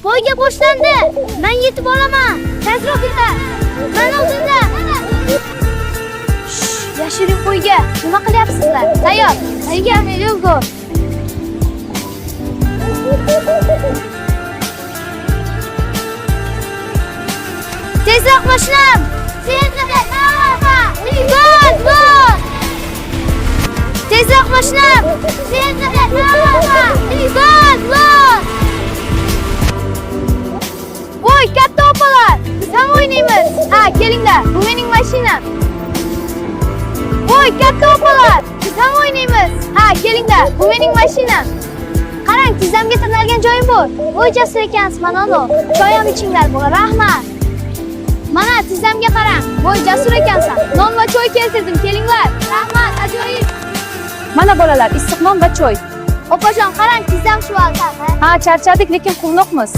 Poyga boshlandi. Men yetib olaman. Tezroq yetar. Men oldinda. Yashiring poyga. Nima qilyapsizlar? Tayyor. Tayyor, Yo'go. Tezroq mashinam. Tezroq mashinam. Voy, katta opalar. Biz ham o'ynaymiz. Ha, kelinglar. Bu mening mashinam. Voy, katta opalar. Biz ham o'ynaymiz. Ha, kelinglar. Bu mening mashinam. Qarang, tizzamga tirnalgan joyim bor. Voy, jasur ekansiz, manolo. Choy ham ichinglar, bola. Rahmat. Mana tizzamga qarang. Voy, jasur ekansan. Non va choy keltirdim. Kelinglar. Rahmat, ajoyib. Mana bolalar, issiq non va choy. Opajon, qarang, tizzam shu alda. Ha, charchadik, lekin quvnoqmiz.